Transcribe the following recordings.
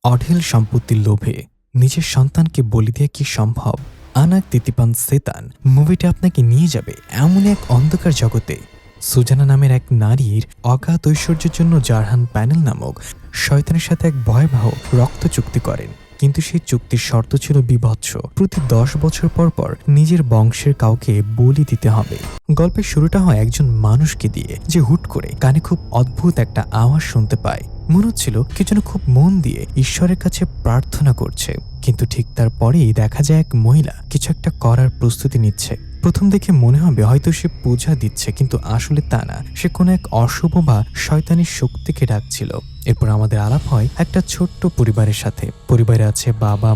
অঢেল সম্পত্তির লোভে নিজের সন্তানকে বলি দিয়ে কি সম্ভব? আনাক তিতিপান সেতান মুভিটা আপনাকে নিয়ে যাবে এমন এক অন্ধকার জগতে। সুজানা নামের এক নারীর অগাধ ঐশ্বর্যের জন্য জারহান প্যানেল নামক শয়তানের সাথে এক ভয়াবহ রক্ত চুক্তি করেন। কিন্তু সেই চুক্তির শর্ত ছিল বিভৎস। প্রতি 10 বছর পর পর নিজের বংশের কাউকে বলি দিতে হবে। গল্পের শুরুটা হয় একজন মানুষকে দিয়ে, যে হুট করে কানে খুব অদ্ভুত একটা আওয়াজ শুনতে পায়। মনে হচ্ছিল কে যেন খুব মন দিয়ে ঈশ্বরের কাছে প্রার্থনা করছে। কিন্তু ঠিক তারপরেই দেখা যায় এক মহিলা কিছু একটা করার প্রস্তুতি নিচ্ছে। প্রথম দেখে মনে হবে হয়তো সে পূজা দিচ্ছে, কিন্তু আসলে তা না। সে কোনো এক অশুভ বা শয়তানি শক্তিকে ডাকছিল। এরপর আমাদের আলাপ হয় একটা ছোট্ট পরিবারের সাথে। পরিবারে আছে বাবা,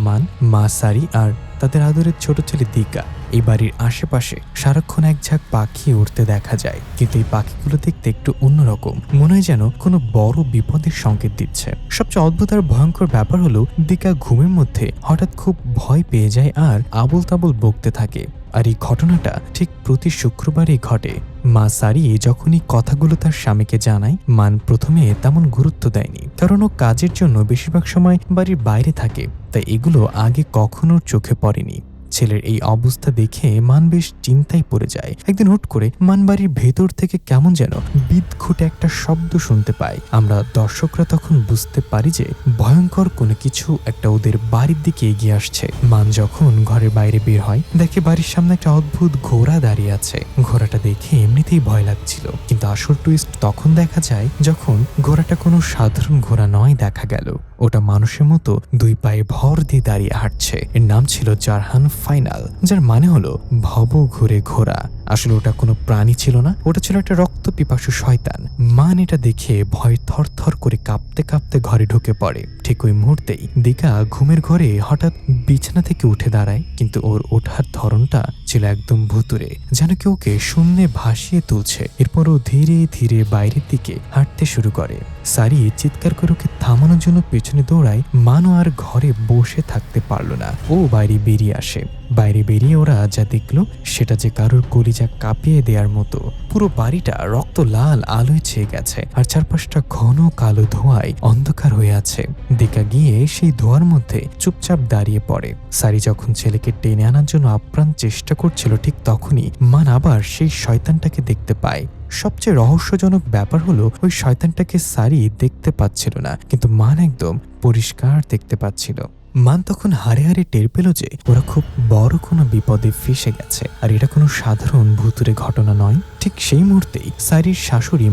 মা সারি আর তাদের আদরের ছোট ছেলে দিকা। এই বাড়ির আশেপাশে সারাক্ষণ এক ঝাঁক পাখি উড়তে দেখা যায়, কিন্তু এই পাখিগুলো দেখতে একটু অন্যরকম। মনে হয় যেন কোনো বড় বিপদের সংকেত দিচ্ছে। সবচেয়ে অদ্ভুত আর ভয়ঙ্কর ব্যাপার হলো দিকা ঘুমের মধ্যে হঠাৎ খুব ভয় পেয়ে যায় আর আবল তাবল বকতে থাকে। আর এই ঘটনাটা ঠিক প্রতি শুক্রবারই ঘটে। মা সারি যখনই কথাগুলো তার স্বামীকে জানায়, মান প্রথমে তেমন গুরুত্ব দেয়নি, কারণ ও কাজের জন্য বেশিরভাগ সময় বাড়ির বাইরে থাকে, তাই এগুলো আগে কখনো চোখে পড়েনি। ছেলের এই অবস্থা দেখে মান বেশ চিন্তায় পড়ে যায়। একদিন হুট করে মান বাড়ির ভেতর থেকে কেমন যেন বিদঘুটে একটা শব্দ শুনতে পায়। আমরা দর্শকরা তখন বুঝতে পারি যে ভয়ঙ্কর কোনো কিছু একটা ওদের বাড়ির দিকে এগিয়ে আসছে। মান যখন ঘরের বাইরে বের হয়, দেখে বাড়ির সামনে একটা অদ্ভুত ঘোড়া দাঁড়িয়ে আছে। ঘোড়াটা দেখে এমনিতেই ভয় লাগছিল, কিন্তু আসল টুইস্ট তখন দেখা যায় যখন ঘোড়াটা কোনো সাধারণ ঘোড়া নয়, দেখা গেল ওটা মানুষের মতো 2 পায়ে ভর দিয়ে দাঁড়িয়ে হাঁটছে। এর নাম ছিল জারহান ফাইনাল, যার মানে হলো ভব ঘুরে ঘোড়া। আসলে ওটা কোনো প্রাণী ছিল না, ওটা ছিল একটা রক্ত পিপাসু শয়তান। মান এটা দেখে ভয় থরথর করে কাঁপতে কাঁপতে ঘরে ঢুকে পড়ে। ঠিক ওই মুহূর্তেই দিকা ঘুমের ঘরে হঠাৎ বিছানা থেকে উঠে দাঁড়ায়, কিন্তু ওর ওঠার ধরনটা ছিল একদম ভুতুরে, যেন কেউ ওকে শূন্যে ভাসিয়ে তুলছে। এরপর ও ধীরে ধীরে বাইরের দিকে হাঁটতে শুরু করে। সারি চিৎকার করে ওকে থামানোর জন্য পেছনে দৌড়ায়। মানও আর ঘরে বসে থাকতে পারলো না, ও বাইরে বেরিয়ে আসে। বাইরে বেরিয়ে ওরা যা দেখলো সেটা যে কারোর কলিজা কাঁপিয়ে দেওয়ার মতো। পুরো বাড়িটা রক্ত লাল আলোয় ছেয়ে গেছে, আর চারপাশটা ঘন কালো ধোঁয়ায় অন্ধকার হয়ে আছে। দিকা গিয়ে সেই ধোঁয়ার মধ্যে চুপচাপ দাঁড়িয়ে পড়ে। সারি যখন ছেলেকে টেনে আনার জন্য আপ্রাণ চেষ্টা করছিল, ঠিক তখনই মান আবার সেই শয়তানটাকে দেখতে পায়। সবচেয়ে রহস্যজনক ব্যাপার হলো ওই শয়তানটাকে সারি দেখতে পাচ্ছিল না, কিন্তু মান একদম পরিষ্কার দেখতে পাচ্ছিল। মান তখন হারে হারে টের পেল যে ওরা খুব বড় কোনো বিপদে ফেসে গেছে, আর এটা কোনো সাধারণ ভুতুরে ঘটনা নয়। ঠিক সেই মুহূর্তেই সারির শাশুড়ি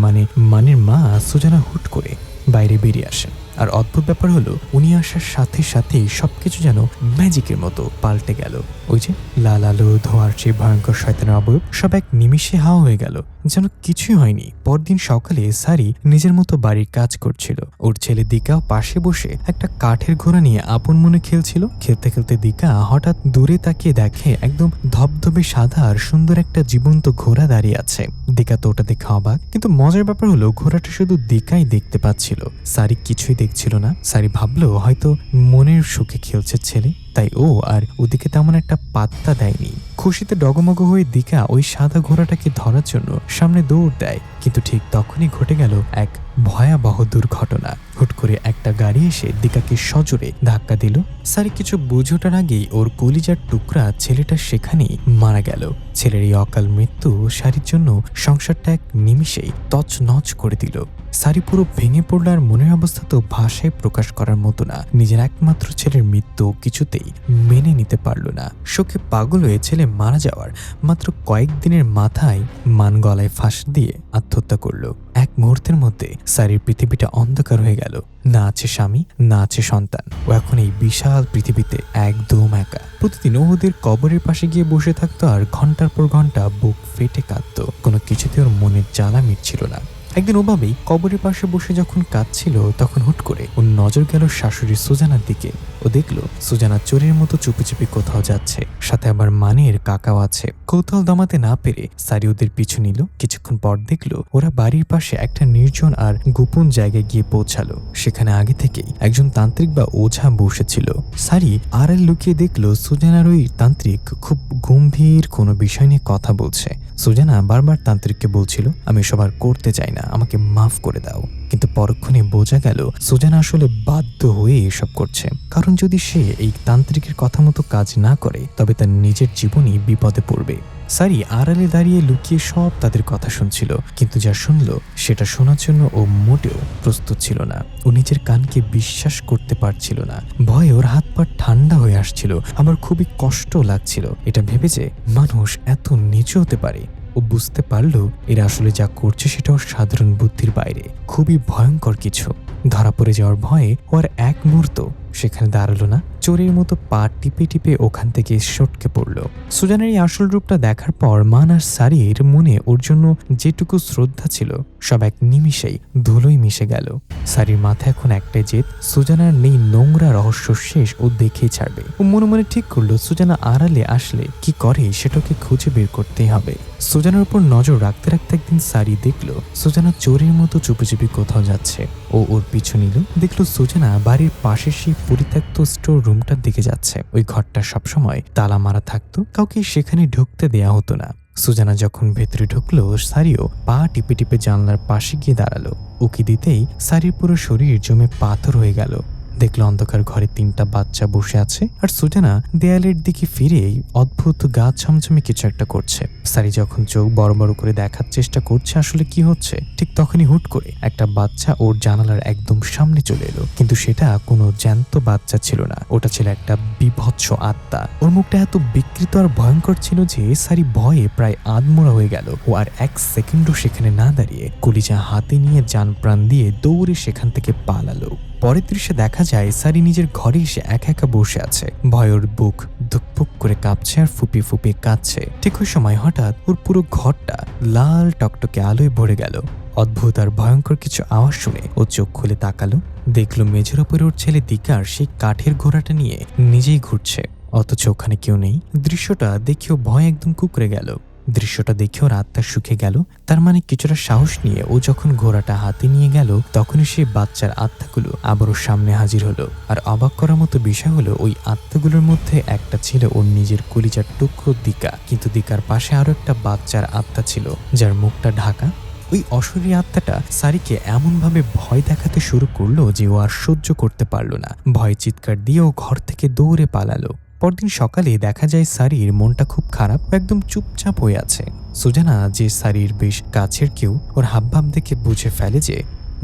মানের মা সুজানা হুট করে বাইরে বেরিয়ে আসেন। আর অদ্ভুত ব্যাপার হলো উনি আসার সাথে সাথেই সবকিছু যেন ম্যাজিকের মতো পাল্টে গেল। ওই যে লাল আলো, ধোঁয়ার চেয়ে ভয়ঙ্কর শয়তানের অবয়ব সব এক নিমিষে হাওয়া হয়ে গেল, যেন কিছুই হয়নি। পরদিন সকালে সারি নিজের মতো বাড়ির কাজ করছিল। ওর ছেলে দিকাও পাশে বসে একটা কাঠের ঘোড়া নিয়ে আপন মনে খেলছিল। খেলতে খেলতে দিকা হঠাৎ দূরে তাকিয়ে দেখে একদম ধবধবে সাদা আর সুন্দর একটা জীবন্ত ঘোড়া দাঁড়িয়ে আছে। দিকা তো ওটা দেখে অবাক, কিন্তু মজার ব্যাপার হলো ঘোড়াটা শুধু দিকাই দেখতে পাচ্ছিল, সারি কিছুই দেখছিল না। সারি ভাবলো হয়তো মনের সুখে খেলছে ছেলে, তাই ও আর ওদিকে তেমন একটা পাত্তা দেয়নি। খুশিতে ডগমগ হয়ে দিকা ওই সাদা ঘোড়াটাকে ধরার জন্য সামনে দৌড় দেয়, কিন্তু ঠিক তখনই ঘটে গেল এক ভয়াবহ দুর্ঘটনা। হুট করে একটা গাড়ি এসে দিকাকে সজোরে ধাক্কা দিল। সারি কিছু বুঝে ওঠার আগেই ওর কলিজার টুকরা ছেলেটা সেখানেই মারা গেল। ছেলের এই অকাল মৃত্যু সারির জন্য সংসারটা এক নিমিষেই তছনছ করে দিল। সারি পুরো ভেঙে পড়ল, আর মনের অবস্থা তো ভাষায় প্রকাশ করার মতো না। নিজের একমাত্র ছেলের মৃত্যু কিছুতেই মেনে নিতে পারল না। শোকে পাগল হয়ে ছেলে মারা যাওয়ার মাত্র কয়েকদিনের মাথায় মান গলায় ফাঁস দিয়ে আত্মহত্যা করলো। এক মুহূর্তের মধ্যে সারির পৃথিবীটা অন্ধকার হয়ে গেল। না আছে স্বামী, না আছে সন্তান। ও এখন এই বিশাল পৃথিবীতে একদম একা। প্রতিদিন ও ওদের কবরের পাশে গিয়ে বসে থাকতো আর ঘন্টার পর ঘন্টা বুক ফেটে কাঁদতো। কোনো কিছুতে ওর মনের জ্বালা মিটছিল না। একদিন ওভাবেই কবরের পাশে বসে যখন কাঁদছিল, তখন হুট করে ওর নজর গেল শাশুড়ি সুজানার দিকে। ও দেখলো সুজানা চোরের মতো চুপি চুপি কোথাও যাচ্ছে, সাথে আবার মানের কাকাও আছে। কৌতূহল দমাতে না পেরে সারি ওদের পিছু নিল। কিছুক্ষণ পর দেখলো ওরা বাড়ির পাশে একটা নির্জন আর গোপন জায়গায় গিয়ে পৌঁছালো। সেখানে আগে থেকেই একজন তান্ত্রিক বা ওঝা বসেছিল। সারি আড়াল লুকিয়ে দেখলো সুজানার ওই তান্ত্রিক খুব গম্ভীর কোনো বিষয় নিয়ে কথা বলছে। সুজানা বারবার তান্ত্রিককে বলছিল, আমি এসব আর করতে চাই না, আমাকে মাফ করে দাও। কিন্তু পরক্ষণে বোঝা গেল সুজানা আসলে বাধ্য হয়ে এসব করছে, কারণ যদি সে এই তান্ত্রিকের কথা মতো কাজ না করে তবে তার নিজের জীবনই বিপদে পড়বে। সারি আড়ালে দাঁড়িয়ে লুকিয়ে সব তাদের কথা শুনছিল, কিন্তু যা শুনল সেটা শোনার জন্য ও মোটেও প্রস্তুত ছিল না। ও নিজের কানকে বিশ্বাস করতে পারছিল না। ভয়ে ওর হাত পা ঠান্ডা হয়ে আসছিল, আবার খুবই কষ্ট লাগছিল এটা ভেবে যে মানুষ এত নিচু হতে পারে। ও বুঝতে পারল এরা আসলে যা করছে সেটা ওর সাধারণ বুদ্ধির বাইরে, খুবই ভয়ঙ্কর কিছু। ধরা পড়ে যাওয়ার ভয়ে ও আর এক মুহূর্ত সেখানে দাঁড়ালো না, চোরের মতো পা টিপে টিপে ওখান থেকে সটকে পড়ল। সুজানের এই আসল রূপটা দেখার পর মান আর সারির মনে ওর জন্য যেটুকু শ্রদ্ধা ছিল সব এক নিমিষেই ধুলোয় মিশে গেল। সারির মাথায় এখন একটাই জেদ, সুজানার নেই নোংরা রহস্য শেষ ও দেখেই ছাড়বে। ও মনে মনে ঠিক করলো সুজানা আড়ালে আসলে কি করে সেটাকে খুঁজে বের করতেই হবে। সুজানার উপর নজর রাখতে রাখতে একদিন সারি দেখলো সুজানা চোরের মতো চুপি চুপি কোথাও যাচ্ছে। ও ওর পিছু নিল, দেখলো সুজানা বাড়ির পাশে সেই পরিত্যক্ত স্টোর রুমটার দিকে যাচ্ছে। ওই ঘরটা সবসময় তালা মারা থাকতো, কাউকে সেখানে ঢুকতে দেয়া হতো না। সুজানা যখন ভেতরে ঢুকলো সারিও পা টিপে টিপে জানলার পাশে গিয়ে দাঁড়ালো। উকি দিতেই সারির পুরো শরীর জমে পাথর হয়ে গেল। দেখলো অন্ধকার ঘরে 3টা বাচ্চা বসে আছে, আর সুজানা দেয়ালের দিকে ফিরেই অদ্ভুত গা ছমছমে কিছু একটা করছে। সারি যখন চোখ বড় বড় করে দেখার চেষ্টা করছে আসলে কি হচ্ছে, ঠিক তখনই হুট করে একটা বাচ্চা ওর জানালার একদম সামনে চলে এলো। কিন্তু সেটা কোনো জ্যান্ত বাচ্চা ছিল না, ওটা ছিল একটা বিভৎস আত্মা। ওর মুখটা এত বিকৃত আর ভয়ঙ্কর ছিল যে সারি ভয়ে প্রায় আধমরা হয়ে গেল। ও আর এক সেকেন্ডও সেখানে না দাঁড়িয়ে কলিজা হাতে নিয়ে জান প্রাণ দিয়ে দৌড়ে সেখান থেকে পালালো। পরের দৃশ্যে দেখা যায় সারি নিজের ঘরে এসে একা একা বসে আছে। ভয়ের বুক ধুকপুক করে কাঁপছে আর ফুপিয়ে ফুপিয়ে কাঁদছে। ঠিক ওই সময় হঠাৎ ওর পুরো ঘরটা লাল টকটকে আলোয় ভরে গেল। অদ্ভুত আর ভয়ঙ্কর কিছু আওয়াজ শুনে ও চোখ খুলে তাকালো, দেখলো মেঝের ওপরে ওর ছেলে দিকার সেই কাঠের ঘোড়াটা নিয়ে নিজেই ঘুরছে, অথচ ওখানে কেউ নেই। দৃশ্যটা দেখেও ভয় একদম কুকড়ে গেল। দৃশ্যটা দেখেও আত্মা শুকে গেল। তার মানে কিছুটা সাহস নিয়ে ও যখন ঘোড়াটা হাতে নিয়ে গেল তখনই সেই বাচ্চার আত্মাগুলো আবারও সামনে হাজির হলো। আর অবাক করার মতো বিষয় হলো ওই আত্মাগুলোর মধ্যে একটা ছিল ওর নিজের কলিজার টুকরো দিকা, কিন্তু দিকার পাশে আরো একটা বাচ্চার আত্মা ছিল যার মুখটা ঢাকা। ওই অশরীরী আত্মাটা সারিকে এমনভাবে ভয় দেখাতে শুরু করলো যে ও আর সহ্য করতে পারলো না। ভয় চিৎকার দিয়ে ও ঘর থেকে দৌড়ে পালালো। পরদিন সকালে দেখা যায় সারির মনটা খুব খারাপ, একদম চুপচাপ হয়ে আছে। সুজানা যে সারির বেশ কাছের কেউ, ওর হাবভাব দেখে বুঝে ফেলে যে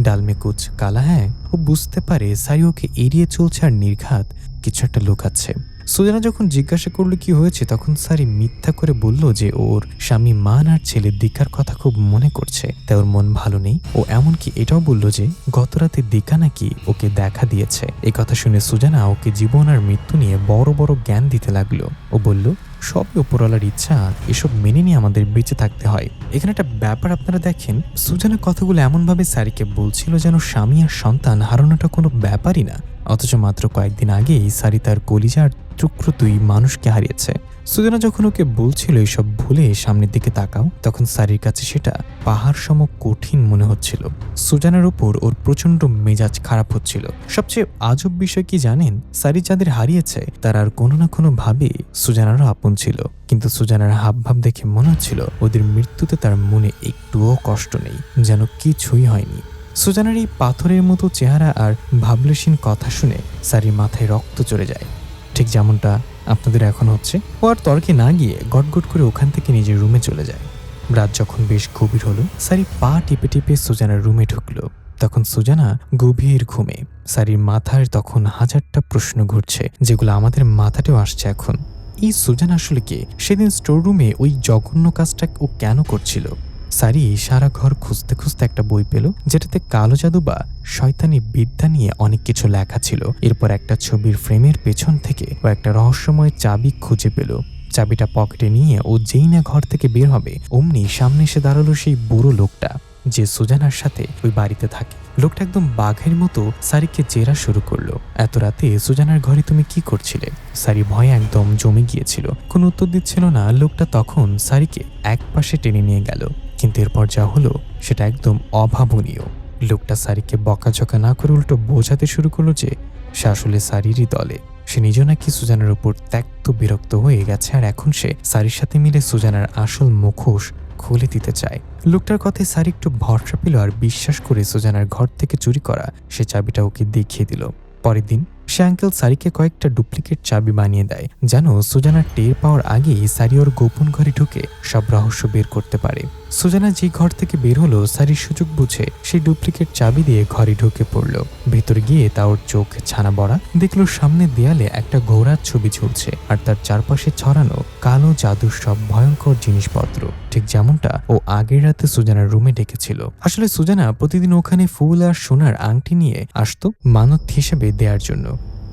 ডালমে কুচ কালা হ্যাঁ। ও বুঝতে পারে সারি ওকে এড়িয়ে চলছে আর নির্ঘাত কিছু একটা লুকাচ্ছে। সুজানা যখন জিজ্ঞাসা করলো কি হয়েছে তখন সারি মিথ্যা করে বলল যে ওর স্বামী মান আর ছেলের দিকার কথা খুব মনে করছে, তাই ওর মন ভালো নেই। ও এমনকি এটাও বলল যে গতরাতে দিকা নাকি ওকে দেখা দিয়েছে। এই কথা শুনে সুজানা ওকে জীবন আর মৃত্যু নিয়ে বড় বড় জ্ঞান দিতে লাগলো। ও বলল সবই উপরওয়ালার ইচ্ছা, এসব মেনে নিয়ে আমাদের বেঁচে থাকতে হয়। এখানে একটা ব্যাপার আপনারা দেখেন, সুজানা কথাগুলো এমনভাবে সারিকে বলছিল যেন স্বামী আর সন্তান হারানোটা কোনো ব্যাপারই না, অথচ মাত্র কয়েকদিন আগেই সারি তার কলিজার টুকরো 2 মানুষকে হারিয়েছে। সুজানা যখন ওকে বলছিল এইসব ভুলে সামনের দিকে তাকাও, তখন সারির কাছে সেটা পাহাড় সম কঠিন মনে হচ্ছিল। সুজানার উপর ওর প্রচন্ড মেজাজ খারাপ হচ্ছিল। সবচেয়ে আজব বিষয় কি জানেন, সারি যাদের হারিয়েছে তারা আর কোনো না কোনো ভাবে সুজানারও আপন ছিল, কিন্তু সুজানার হাবভাব দেখে মনে হচ্ছিল ওদের মৃত্যুতে তার মনে একটুও কষ্ট নেই, যেন কিছুই হয়নি। সুজানার এই পাথরের মতো চেহারা আর ভাবলেশীন কথা শুনে সারির মাথায় রক্ত চড়ে যায়, ঠিক যেমনটা আপনাদের এখন হচ্ছে। ও আর তর্কে না গিয়ে গটগট করে ওখান থেকে নিজের রুমে চলে যায়। রাত যখন বেশ গভীর হলো সারি পা টিপে টিপে সুজানার রুমে ঢুকলো। তখন সুজানা গভীর ঘুমে। সারির মাথায় তখন হাজারটা প্রশ্ন ঘুরছে, যেগুলো আমাদের মাথাতেও আসছে এখন। এই সুজানা আসলে কে? সেদিন স্টোর রুমে ওই জঘন্য কাজটা ও কেন করছিল? সারি সারা ঘর খুঁজতে খুঁজতে একটা বই পেল, যেটাতে কালো জাদু বা শয়তানি বিদ্যা নিয়ে অনেক কিছু লেখা ছিল। এরপর একটা ছবির ফ্রেমের পেছন থেকে ও একটা রহস্যময় চাবি খুঁজে পেল। চাবিটা পকেটে নিয়ে ও যেই না ঘর থেকে বের হবে অমনি সামনে এসে দাঁড়ালো সেই বুড়ো লোকটা যে সুজানার সাথে ওই বাড়িতে থাকে। লোকটা একদম বাঘের মতো সারিকে জেরা শুরু করলো। এত রাতে সুজানার ঘরে তুমি কি করছিলে? সারি ভয়ে একদম জমে গিয়েছিল, কোনো উত্তর দিচ্ছিল না। লোকটা তখন সারিকে এক পাশে টেনে নিয়ে গেল, কিন্তু এরপর যা হলো সেটা একদম অভাবনীয়। লোকটা সারিকে বকাঝকা না করে উল্টো বোঝাতে শুরু করলো যে সে আসলে সারিরই দলে। সে নিজে নাকি সুজানার উপর ত্যক্ত বিরক্ত হয়ে গেছে, আর এখন সে সারির সাথে মিলে সুজানার আসল মুখোশ খুলে দিতে চায়। লোকটার কথায় সারি একটু ভরসা পেল আর বিশ্বাস করে সুজানার ঘর থেকে চুরি করা সে চাবিটা ওকে দেখিয়ে দিল। পরের দিন সে আঙ্কেল সারিকে কয়েকটা ডুপ্লিকেট চাবি বানিয়ে দেয় যেন সুজানা টের পাওয়ার আগেই সারি ওর গোপন ঘরে ঢুকে সব রহস্য বের করতে পারে। সুজানা যে ঘর থেকে বের হলো সারির সুযোগ বুঝে সেই ডুপ্লিকেট চাবি দিয়ে ঘরে ঢুকে পড়ল। ভেতরে গিয়ে তা ওর চোখ ছানা বড়া দেখলো সামনের দেয়ালে একটা ঘোড়ার ছবি ঝুলছে আর তার চারপাশে ছড়ানো কালো জাদুর সব ভয়ঙ্কর জিনিসপত্র, ঠিক যেমনটা ও আগের রাতে সুজানার রুমে ডেকেছিল। আসলে সুজানা প্রতিদিন ওখানে ফুল আর সোনার আংটি নিয়ে আসতো মানত হিসেবে দেওয়ার জন্য।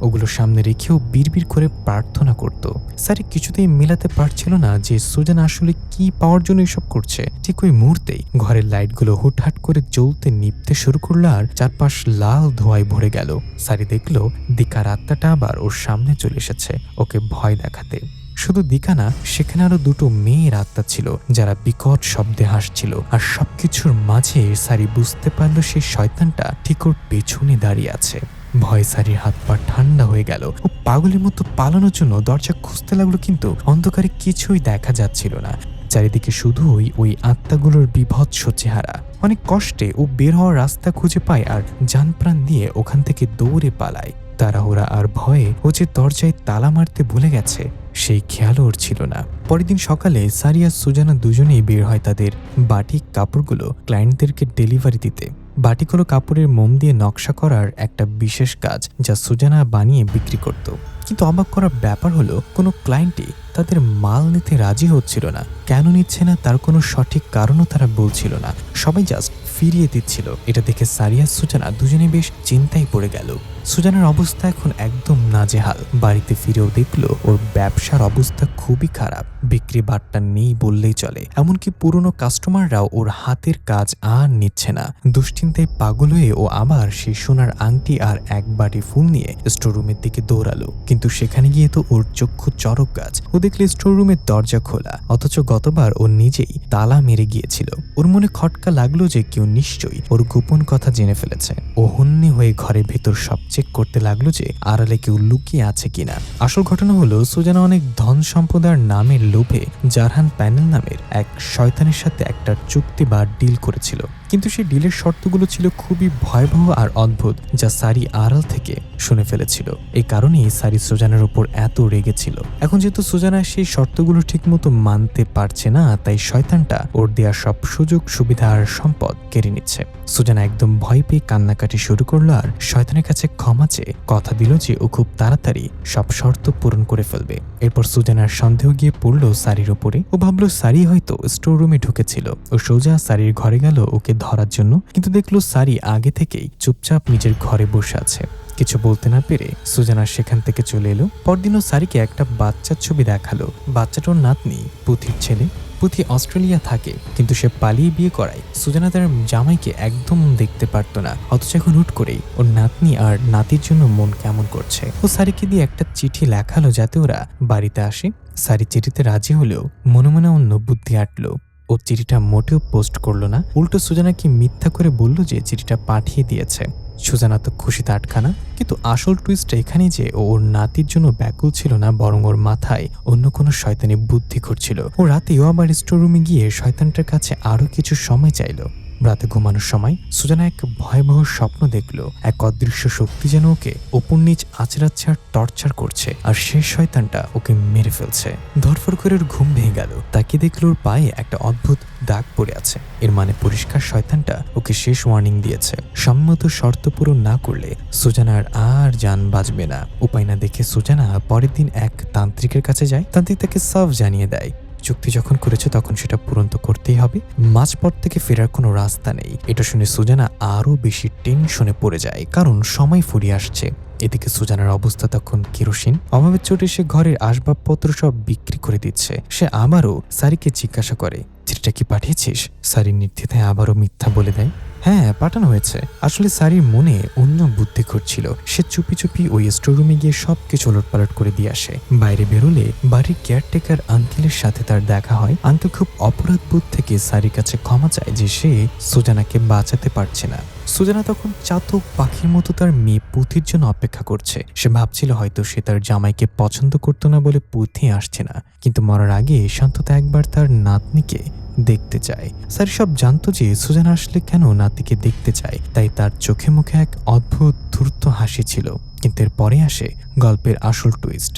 ওগুলো সামনে রেখেও বিড়বিড় করে প্রার্থনা করত। সারি কিছুতেই মেলাতে পারছিল না যে সুজানা আসলে কি পাওয়ার জন্য এসব করছে। ঠিক ওই মুহূর্তেই ঘরের লাইটগুলো হুটহাট করে জ্বলতে নিভতে শুরু করলো আর চারপাশ লাল ধোঁয়ায় ভরে গেল। সারি দেখলো দিকার আত্মাটা আবার ওর সামনে চলে এসেছে ওকে ভয় দেখাতে। শুধু দিকা না, সেখানে আরো দুটো মেয়ের আত্মা ছিল যারা বিকট শব্দে হাসছিল। আর সবকিছুর মাঝে সারি বুঝতে পারলো সেই শয়তানটা ঠিক ওর পেছনে দাঁড়িয়ে আছে। ভয় সারির হাত পা ঠান্ডা হয়ে গেল। ও পাগলের মতো পালানোর জন্য দরজা খুঁজতে লাগলো, কিন্তু অন্ধকারে কিছুই দেখা যাচ্ছিল না। চারিদিকে শুধুই ওই আত্মাগুলোর বিভৎস চেহারা। অনেক কষ্টে ও বের হওয়ার রাস্তা খুঁজে পায় আর জানপ্রাণ দিয়ে ওখান থেকে দৌড়ে পালায়। তাড়াহুড়া আর ভয়ে ও যে দরজায় তালা মারতে ভুলে গেছে সেই খেয়ালও ওর ছিল না। পরের দিন সকালে সারি আর সুজানা দুজনেই বের হয় তাদের বাটিক কাপড়গুলো ক্লায়েন্টদেরকে ডেলিভারি দিতে। বাটিক হলো কাপড়ের মোম দিয়ে নকশা করার একটা বিশেষ কাজ যা সুজানা বানিয়ে বিক্রি করত। কিন্তু অবাক করার ব্যাপার হলো কোনো ক্লায়েন্টই তাদের মাল নিতে রাজি হচ্ছিল না। কেন নিচ্ছে না তার কোনো সঠিক কারণও তারা বলছিল না, সবাই জাস্ট ফিরিয়ে দিচ্ছিল। এটা দেখে সারি আর সুজানা দুজনে বেশ চিন্তায় পড়ে গেল। সুজানার অবস্থা এখন একদম নাজেহাল। বাড়িতে ফিরেও দেখলো ওর ব্যবসার অবস্থা খুবই খারাপ, বিক্রি বাট্টা নেই বললেই চলে। এমনকি পুরনো কাস্টমাররাও ওর হাতের কাজ আর নিচ্ছে না। দুশ্চিন্তায় পাগল হয়ে ও আবার সেই সোনার আংটি আর এক বাটি ফুল নিয়ে স্টোররুমের দিকে দৌড়ালো। কিন্তু সেখানে গিয়ে তো ওর চক্ষু চড়ক গাছ। ও দেখলে স্টোররুমের দরজা খোলা, অথচ গতবার ও নিজেই তালা মেরে গিয়েছিল। ওর মনে খটকা লাগলো যে কেউ নিশ্চয়ই ওর গোপন কথা জেনে ফেলেছে। ও হন্যে হয়ে ঘরের ভেতর সব চেক করতে লাগলো যে আড়ালে কেউ লুকিয়ে আছে কিনা। আসল ঘটনা হলো সুজানা অনেক ধন সম্পদার নামের লোভে জারহান প্যানেল নামের এক শয়তানের সাথে একটা চুক্তি বা ডিল করেছিল। কিন্তু সেই ডিলের শর্তগুলো ছিল খুবই ভয়াবহ আর অদ্ভুত, যা সারি আড়াল থেকে শুনে ফেলেছিল। এই কারণেই সারি সুজানার উপর এত রেগেছিল। এখন যেহেতু সুজানা সেই শর্তগুলো ঠিকমতো মানতে পারছে না, তাই শয়তানটা ওর দেয়া সব সুযোগ সুবিধা আর সম্পদ কেড়ে নিচ্ছে। সুজানা একদম ভয় পেয়ে কান্নাকাটি শুরু করলো আর শয়তানের কাছে ক্ষমা চেয়ে কথা দিল যে ও খুব তাড়াতাড়ি সব শর্ত পূরণ করে ফেলবে। এরপর সুজানার সন্দেহ গিয়ে পড়লো সারির ওপরে। ও ভাবলো সারি হয়তো স্টোর রুমে ঢুকেছিল। ও সোজা সারির ঘরে গেল ওকে ধরার জন্য, কিন্তু দেখলো সারি আগে থেকেই চুপচাপ নিজের ঘরে বসে আছে। কিছু বলতে না পেরে সুজানা সেখান থেকে চলে এলো। পরদিনও সারিকে একটা বাচ্চার ছবি দেখালো। বাচ্চাটার নাতনি পুথির ছেলে। পুথি অস্ট্রেলিয়া থাকে, কিন্তু সে পালিয়ে বিয়ে করায় সুজানা তার জামাইকে একদম দেখতে পারতো না। অথচ এখন হুট করেই ওর নাতনি আর নাতির জন্য মন কেমন করছে। ও সারিকে দিয়ে একটা চিঠি লেখালো যাতে ওরা বাড়িতে আসে। সারি চিঠিতে রাজি হলেও মনে মনে অন্য বুদ্ধি আটলো। ও চিঠিটা মোটেও পোস্ট করলো না, উল্টো সুজানাকে মিথ্যা করে বলল যে চিঠিটা পাঠিয়ে দিয়েছে। সুজানা তো খুশিতে আটখানা। কিন্তু আসল টুইস্টটা এখানেই যে ওর নাতির জন্য ব্যাকুল ছিল না, বরং ওর মাথায় অন্য কোনো শয়তানি বুদ্ধি ঘুরছিল। ও রাতেও আবার স্টোর রুমে গিয়ে শয়তানটার কাছে আরো কিছু সময় চাইল। রাতে ঘুমানোর সময় সুজানা এক ভয়াবহ স্বপ্ন দেখলো। এক অদৃশ্য শক্তি যেন ওকে ওপর নিচ আচড়াচ্ছে আর টর্চার করছে, আর শেষ শয়তানটা ওকে মেরে ফেলছে। ধরফর করে ওর ঘুম ভেঙে গেল। তাকে দেখলো ওর পায়ে একটা অদ্ভুত দাগ পড়ে আছে। এর মানে পরিষ্কার শয়তানটা ওকে শেষ ওয়ার্নিং দিয়েছে। সম্মত শর্ত পূরণ না করলে সুজানার আর জান বাঁচবে না। উপায় না দেখে সুজানা পরের দিন এক তান্ত্রিকের কাছে যায়। তান্ত্রিক তাকে সাফ জানিয়ে দেয় চুক্তি যখন করেছে তখন সেটা পূরণ তো করতেই হবে, মাঝপথ থেকে ফেরার কোনো রাস্তা নেই। এটা শুনে সুজানা আরো বেশি টেনশনে পড়ে যায়, কারণ সময় ফুরিয়ে আসছে। এদিকে সুজানার অবস্থা তখন কেরোসিন। অভাবের চোটে সে ঘরের আসবাবপত্র সব বিক্রি করে দিচ্ছে। সে আবারও সারিকে জিজ্ঞাসা করে, চিঠিটা কি পাঠিয়েছিস? সারি নির্দ্বিধায় আবারও মিথ্যা বলে দেয়, হ্যাঁ পাঠানো হয়েছে। আসলে সারির মনে অন্য বুদ্ধি ঘুরছিল। সে চুপি চুপি ওই স্টোররুমে গিয়ে সবকিছু ওলটপালট করে দিয়ে আসে। বাইরে বেরোলে বাড়ির কেয়ারটেকার আঙ্কেলের সাথে তার দেখা হয়। আঙ্কেল খুব অপরাধ বোধ থেকে সারির কাছে ক্ষমা চায় যে সে সুজানাকে বাঁচাতে পারছে না। সুজানা তখন চাতক পাখির মতো তার মেয়ে পুঁথির জন্য অপেক্ষা করছে। সে ভাবছিল হয়তো সে তার জামাইকে পছন্দ করতো না বলে পুঁথি আসছে না, কিন্তু মরার আগে শান্ততা একবার তার নাতনিকে দেখতে চায়। সারি সব জানতো যে সুজানা আসলে কেন নাতিকে দেখতে চায়, তাই তার চোখে মুখে এক অদ্ভুত ধূর্ত হাসি ছিল। কিন্তু এর পরে আসে গল্পের আসল টুইস্ট।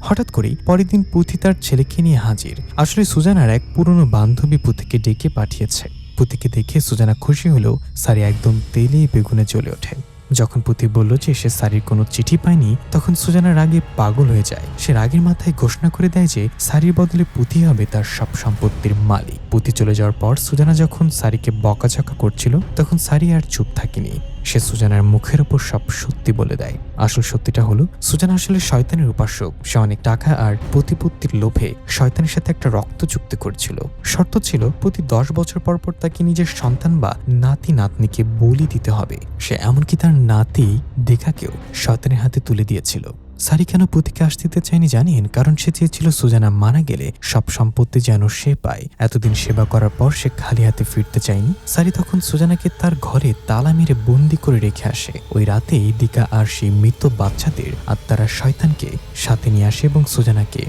হঠাৎ করেই পরের দিন পুঁথি তার ছেলেকে নিয়ে হাজির। আসলে সুজানার এক পুরনো বান্ধবী পুঁথিকে ডেকে পাঠিয়েছে। পুঁথিকে দেখে সুজানা খুশি হলেও সারি একদম তেলে বেগুনে জ্বলে ওঠে। যখন পুঁথি বলল যে সে সারির কোনো চিঠি পায়নি, তখন সুজানা রাগে পাগল হয়ে যায়। সে রাগের মাথায় ঘোষণা করে দেয় যে সারির বদলে পুঁথি হবে তার সব সম্পত্তির মালিক। পুঁথি চলে যাওয়ার পর সুজানা যখন সারিকে বকাঝকা করছিল, তখন সারি আর চুপ থাকেনি। সে সুজানার মুখের ওপর সব সত্যি বলে দেয়। আসল সত্যিটা হলো সুজানা আসলে শয়তানের উপাসক। সে অনেক টাকা আর প্রতিপত্তির লোভে শয়তানের সাথে একটা রক্ত চুক্তি করেছিল। শর্ত ছিল প্রতি 10 বছর পর পর তাকে নিজের সন্তান বা নাতি নাতনিকে বলি দিতে হবে। সে এমনকি তার নাতি দেখাকেও শয়তানের হাতে তুলে দিয়েছিল। সারি কেন পুঁথিকে আসতে দিতে চায়নি জানেন? কারণ সে চেয়েছিল সুজানা মারা গেলে সব সম্পত্তি যেন সে পায়। এতদিন সেবা করার পর সে খালি হাতে ফিরতে চায়নি। সারি তখন সুজানাকে তার ঘরে তালা মেরে বন্দি করে রেখে আসে। ওই রাতেই দিকা আর সেই মৃত বাচ্চাদের আত্মারা শয়তানকে সাথে নিয়ে আসে এবং সুজানাকে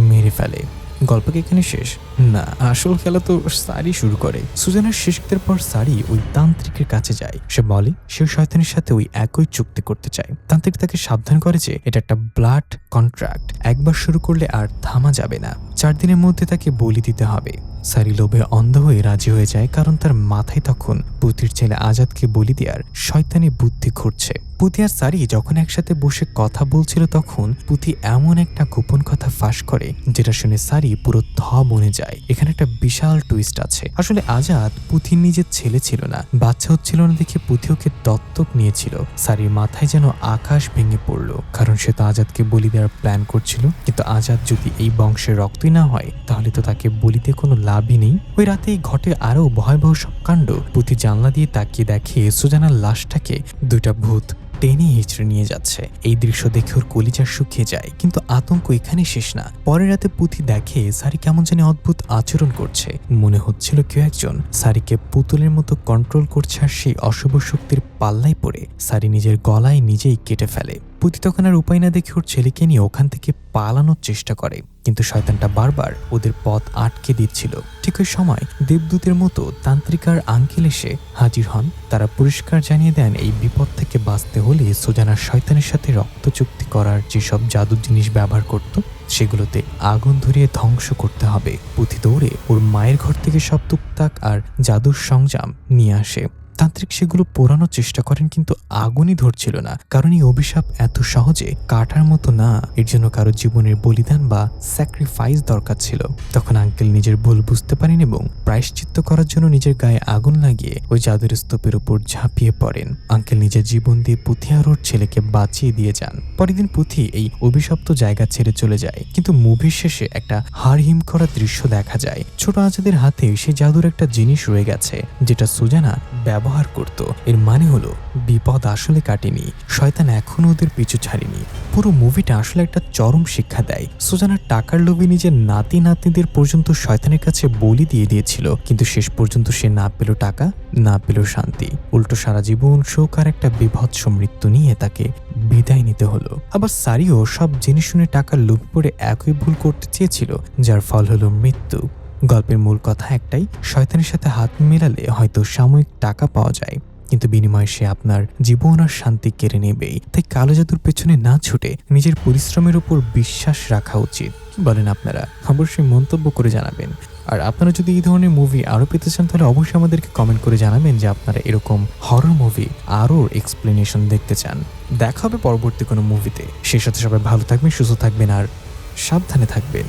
মেরে ফেলে। গল্প কি এখানে শেষ? না, আসল খেলা তো সারি শুরু করে। সুজানার শেষকৃত্যের পর সারি ওই তান্ত্রিকের কাছে যায়। সে বলে সে শয়তানের সাথে ওই একই চুক্তি করতে চায়। তান্ত্রিক তাকে সাবধান করে যে এটা একটা ব্লাড কন্ট্রাক্ট, একবার শুরু করলে আর থামা যাবে না। 4 দিনের মধ্যে তাকে বলি দিতে হবে। সারি লোভে অন্ধ হয়ে রাজি হয়ে যায়, কারণ তার মাথায় তখন পুঁথির ছেলে আজাদকে বলি দেওয়ার শয়তানি বুদ্ধি ঘুরছে। পুঁথি আর সারি যখন একসাথে বসে কথা বলছিল, তখন পুঁথি এমন একটা গোপন কথা ফাঁস করে যেটা শুনে সারি পুরো বনে যায়। এখানে একটা বিশাল টুইস্ট আছে। আসলে আজাদ পুঁথির নিজের ছেলে ছিল না। বাচ্চা হচ্ছিল না দেখে পুঁথি ওকে দত্তক নিয়েছিল। সারির মাথায় যেন আকাশ ভেঙে পড়লো, কারণ সে তো আজাদকে বলি দেওয়ার প্ল্যান করছিল। কিন্তু আজাদ যদি এই বংশের রক্তই না হয়, তাহলে তো তাকে বলি দিয়ে কোনো লাভই নেই। ওই রাতেই ঘটে আরো ভয়াবহ সব কাণ্ড। পুঁথি জানলা দিয়ে তাকিয়ে দেখে সুজানার লাশটাকে 2টা ভূত টেনে হিঁচড়ে নিয়ে যাচ্ছে। এই দৃশ্য দেখে ওর কলিজা শুকিয়ে যায়। কিন্তু আতঙ্ক এখানে শেষ না। পরের রাতে পুঁথি দেখে সারি কেমন জানি অদ্ভুত আচরণ করছে। মনে হচ্ছিল কেউ একজন সারিকে পুতুলের মতো কন্ট্রোল করছে, আর সেই অশুভ শক্তির পাল্লায় পড়ে সারি নিজের গলায় নিজেই কেটে ফেলে। পুঁথি তখন আর উপায় না দেখে ওর ছেলেকে নিয়ে ওখান থেকে পালানোর চেষ্টা করে, কিন্তু শয়তানটা বারবার ওদের পথ আটকে দিচ্ছিল। ঠিক ওই সময় দেবদূতের মতো তান্ত্রিকার আঙ্কেল এসে হাজির হন। তারা পরিষ্কার জানিয়ে দেন এই বিপদ থেকে বাঁচতে হলে সুজানা শয়তানের সাথে রক্ত চুক্তি করার যেসব জাদুর জিনিস ব্যবহার করত, সেগুলোতে আগুন ধরিয়ে ধ্বংস করতে হবে। পুঁথি দৌড়ে ওর মায়ের ঘর থেকে সব টুকটাক আর জাদুর সরঞ্জাম নিয়ে আসে। তান্ত্রিক সেগুলো পোড়ানোর চেষ্টা করেন, কিন্তু আগুনই ধরছিল না। কারণ এই অভিশাপ এত সহজে কাটার মতো না। এর জন্য কারো জীবনের বলিদান বা স্যাক্রিফাইস দরকার ছিল। তখন আঙ্কেল নিজের ভুল বুঝতে পারেন এবং প্রায়শ্চিত্ত করার জন্য নিজের গায়ে আগুন লাগিয়ে ওই জাদুর স্তূপের উপর ঝাঁপিয়ে পড়েন। আঙ্কেল নিজের জীবন দিয়ে পুঁথি আর ওর ছেলেকে বাঁচিয়ে দিয়ে যান। পরের দিন পুঁথি এই অভিশপ্ত জায়গা ছেড়ে চলে যায়। কিন্তু মুভির শেষে একটা হাড়হিম করা দৃশ্য দেখা যায়। ছোট আজাদের হাতে সেই জাদুর একটা জিনিস রয়ে গেছে, যেটা সুজানা ব্যবহার করত। এর মানে হলো বিপদ আসলে কাটেনি, শয়তান এখনো ওদের পিছু ছাড়েনি। পুরো মুভিটা আসলে একটা চরম শিক্ষা দেয়। সুজানার টাকার লোভে নিজের নাতি নাতনিদের পর্যন্ত শয়তানের কাছে বলি দিয়ে দিয়েছিল, কিন্তু শেষ পর্যন্ত সে না পেল টাকা, না পেল শান্তি। উল্টো সারা জীবন শোক আর একটা বিভৎস মৃত্যু নিয়ে তাকে বিদায় নিতে হলো। আবার সারিও সব জেনে শুনে টাকার লোভ পড়ে একই ভুল করতে চেয়েছিল, যার ফল হলো মৃত্যু। গল্পের মূল কথা একটাই, শয়তানের সাথে হাত মেলালে হয়তো সাময়িক টাকা পাওয়া যায়, কিন্তু বিনিময়ে সে আপনার জীবন আর শান্তি কেড়ে নেবেই। তাই কালো জাদুর পেছনে না ছুটে নিজের পরিশ্রমের উপর বিশ্বাস রাখা উচিত। কি বলেন আপনারা? অবশ্যই মন্তব্য করে জানাবেন। আর আপনারা যদি এই ধরনের মুভি আরও পেতে চান, তাহলে অবশ্যই আমাদেরকে কমেন্ট করে জানাবেন যে আপনারা এরকম হরর মুভি আরও এক্সপ্লেনেশন দেখতে চান। দেখা হবে পরবর্তী কোনো মুভিতে। সেই সাথে সবাই ভালো থাকবেন, সুস্থ থাকবেন আর সাবধানে থাকবেন।